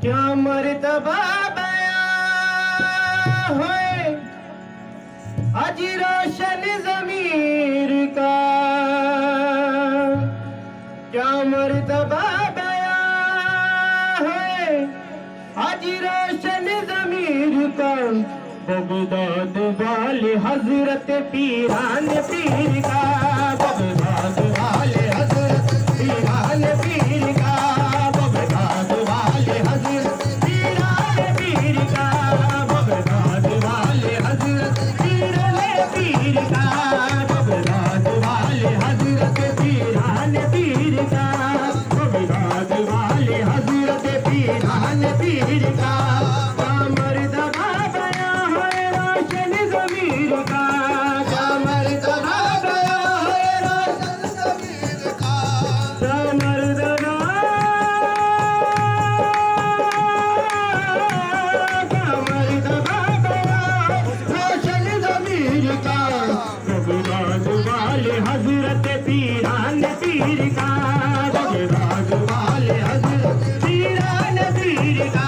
क्या मर्तबा बयां है आज रोशन ज़मीर का, क्या मर्तबा बयां है आज रोशन ज़मीर का। बगदाद वाले हजरत पीरान पीर का, बगदाद वाले हजरत पीरान पीर का, बगदाद वाले हजरत पीरान पीर का, बगदाद वाले हजरत पीरान पीर का, बगदाद वाले हजरत पीरान पीर का, बगदाद वाले हजरत पीरान पीर का। हजरत पीरान पीर का, बगदाद वाले हजरत पीरान पीर का,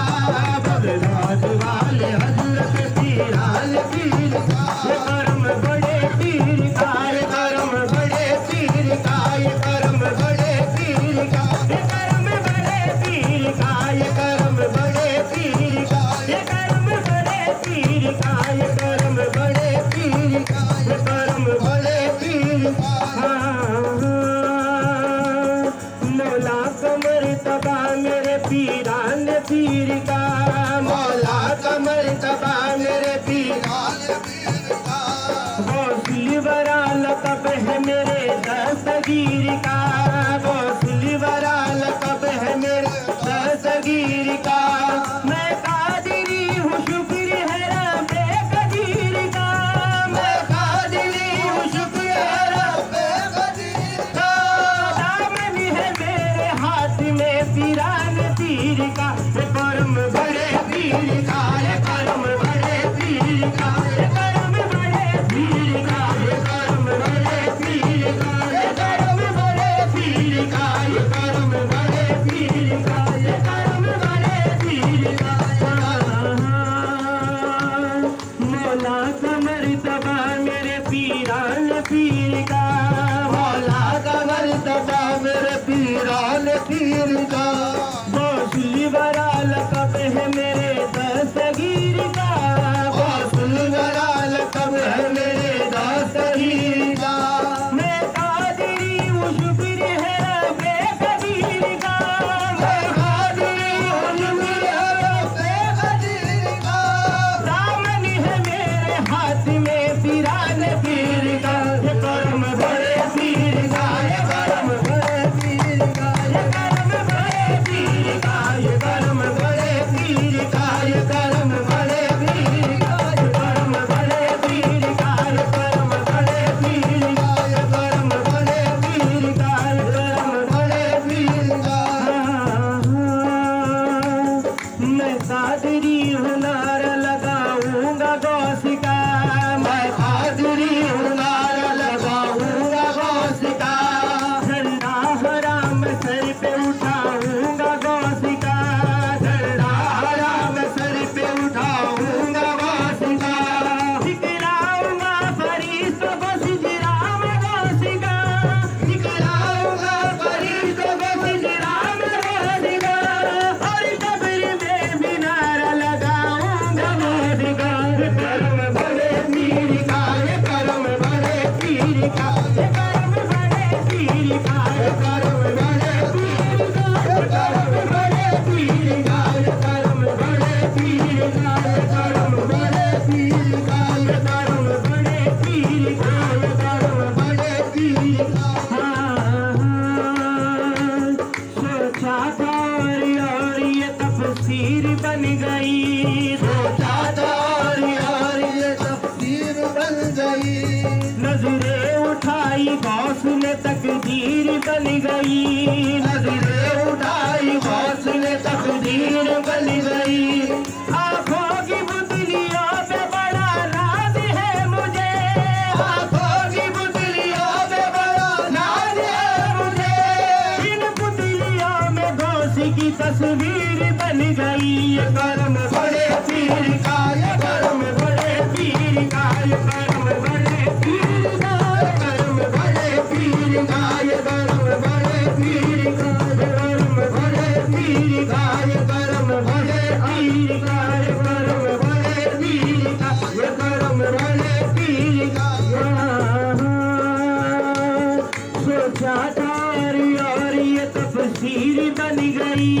बगदाद वाले हजरत पीरान पीर का। ये करम बड़े पीर का, ये करम बड़े पीर का, ये करम बड़े पीर का, ये करम बड़े पीर का, ये करम बड़े पीर का, ये करम बड़े पीर का, ये करम बड़े पीर का, ये करम बड़े पीर का। मौला कमर तबा मेरे पीरान पीर का, मौला कमर तबा मेरे पीरान पीर का। गौसली वरा लक़ब है मेरे दस्तगीर का, गौसली वरा लक़ब है मेरे दस्तगीर का। मैं कादिरी हूँ शुक्र है रब्बे कदीर का, मैं कादिरी हूँ शुक्र है रब्बे कदीर का। दामन है मेरे हाथ में पीरान पीर का, ये करम बड़े पीर का, ये करम बड़े पीर का, ये करम बड़े पीर का, ये करम बड़े पीर का, ये करम बड़े पीर का, ये करम बड़े पीर का, ये करम बड़े पीर का। मौला कमर तबा मेरे पीरान पीर का, मौला कमर तबा मेरे पीरान पीर का। गौसली वरा लक़ब है मेरे दस्तगीर का, गौसली वरा लक़ब है मेरे दस्तगीर का। मैं कादिरी हूँ शुक्र है रब्बे कदीर का, मैं कादिरी हूँ शुक्र है रब्बे कदीर का। दामन है मेरे हाथ में पीरान पीर का, ये करम बड़े पीर का, ये करम बड़े पीर का, ये करम बड़े पीर का, ये करम बड़े पीर का, ये करम बड़े पीर का, ये करम बड़े पीर का, ये करम बड़े पीर का, ये करम बड़े पीर का, ये करम बड़े पीर का। मैं कादिरी हूँ नारा लगाऊंगा गौस का, मैं कादिरी हूँ नारा लगाऊंगा गौस का। झंडा हराम सर पे उठाऊंगा गौस का, झंडा हराम सर पे उठाऊंगा गौस का। दिखलाऊंगा फरिश्तों को सिजराम गौस का, दिखलाऊंगा फरिश्तों को सिजराम गौस का। और कब्र में भी नारा लगाऊंगा गौस का, ये करम बड़े पीर का, ये करम बड़े पीर का, ये करम बड़े पीर का, ये करम बड़े पीर का, ये करम बड़े पीर का, ये करम बड़े पीर का, ये करम बड़े पीर का, ये करम बड़े पीर का, ये करम बड़े पीर का। सोचा था और ये तफसीर बन गई, सोचा था और ये तफसीर बन गई। नजरें उठाई गौस ने तकदीर बन गई, नजरें उठाई गौस ने तकदीर बन गई। आँखों की पुतलियों पे बड़ा नाज है मुझे, आँखों की पुतलियों पे बड़ा नाज है मुझे। इन पुतलियों में गौस की तस्वीर बन गई। ये करम बड़े पीर का, ये करम बड़े पीर का, ये करम बड़े पीर का, ये करम बड़े पीर का, ये करम बड़े पीर का, ये करम बड़े पीर का, ये करम बड़े पीर का, ये करम बड़े पीर का, ये करम बड़े पीर का। सोचा तार यार ये तफसीर बन गई,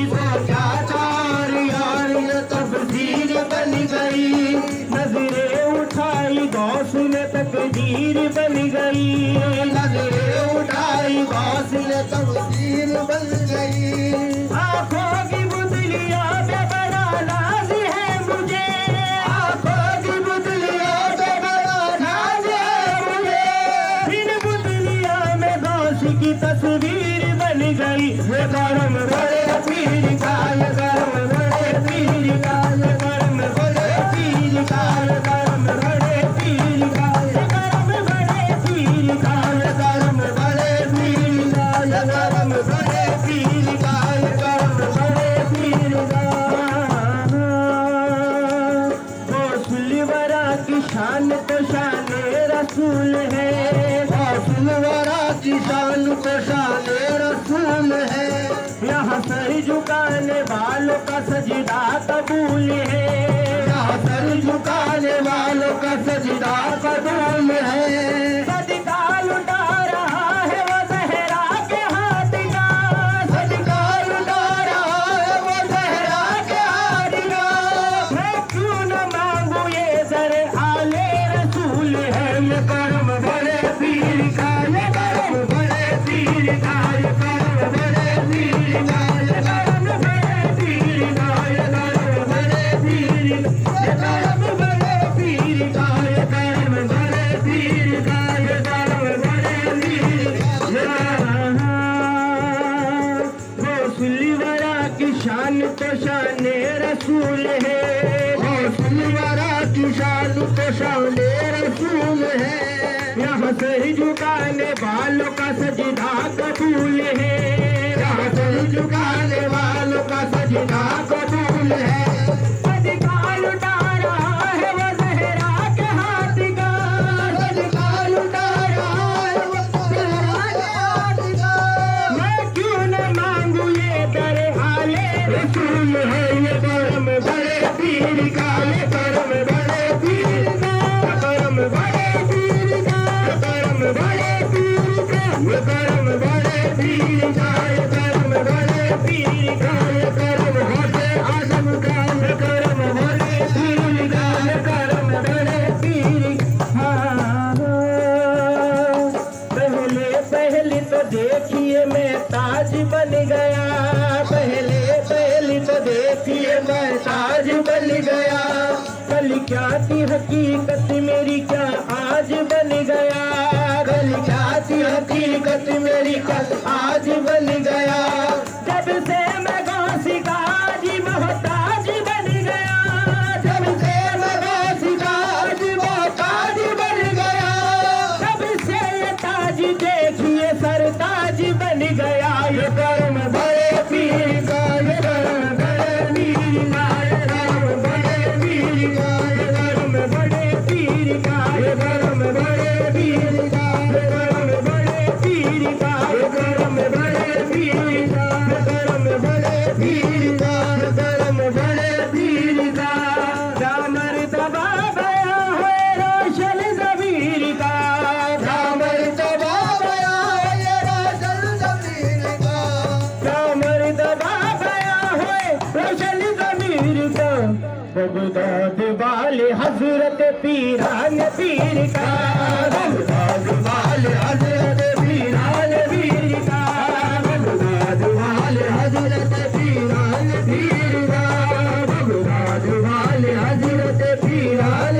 सोचा तार यार ये तफसीर बन गई। नजरें उठाई गौस ने तकदीर बन गई, नजरें उठाई गौस ने तकदीर बन गई। आंखों की बुदलिया पे बड़ा नाज है मुझे, आंखों की बुदलिया पे बड़ा नाज है मुझे। इन बुदलिया में गौस की तस्वीर बन गई। ये करम बड़े पीर का, ये करम बड़े पीर का, ये करम बड़े पीर का, ये करम बड़े पीर का, ये करम बड़े पीर का, ये करम बड़े पीर का, ये करम बड़े पीर का, ये करम बड़े पीर का। गौसुलवरा की शान तो शान रसूल है, गौसुलवरा की शान तो शान रसूल है। यहाँ सर झुकाने वालों का सजदा कबूल है, यहाँ सर झुकाने वालों का सजदा कबूल है। सदका लुटा रहा है वो ज़हरा के हाथ का, सदका लुटा रहा है वो ज़हरा के हाथ का। मैं क्यों न मांगू ये दर आले रसूल है। ये करम बड़े पीर का, ये करम बड़े पीर का, ये करम बड़े पीर का, ये करम बड़े पीर का, ये करम बड़े पीर का, ये करम बड़े पीर का, ये करम बड़े पीर का, ये करम बड़े पीर का। गौसुलवरा की शान तो शान रसूल है, गौसुलवरा की शान तो शान रसूल है। यहाँ सर झुकाने वालों का सजदा कबूल है, यहाँ सर झुकाने वालों का सजदा कबूल है। सदका लुटा रहा है वो ज़हरा के हाथ का, सदका लुटा रहा है वो ज़हरा के हाथ का। मैं क्यों न मांगू ये दर आले रसूल है। ये करम बड़े पीर का, ये करम बड़े पीर का, ये करम बड़े पीर का, ये करम बड़े पीर का, ये करम बड़े पीर का, ये करम बड़े पीर का, ये करम होते आजम का, ये करम बड़े पीर का, ये करम बड़े पीर का। पहले पहले तो देखिए मैं ताज बन गया, पहले पहले तो देखिए मैं ताज बन गया। कल क्या थी हकीकत मेरी क्या आज बन गया, कल क्या थी हकीकत मेरी क्या आज बन गया। जब से मैं गौस का आज मोहताज बन गया, जब से मैं गौस का आज मोहताज बन गया। तब से ये ताज देखिए सरताज बन गया। ये करम बड़े पीर का, ये करम बड़े पीर का, ये करम बड़े पीर का, ये करम बड़े पीर का, ये करम बड़े पीर का, ये करम बड़े पीर का, ये करम बड़े पीर का, ये करम बड़े पीर का, ये करम बड़े पीर का। दामर दबा गया है रोशन ज़मीर का, दामर दबा गया है रोशन ज़मीर का, दामर दबा गया है रोशन ज़मीर का। बगदाद वाले हजरत पीरान पीर का, बगदाद वाले हजरत पीरान पीर का, बगदाद वाले हजरत पीरान पीर का, बगदाद वाले हजरत पीरान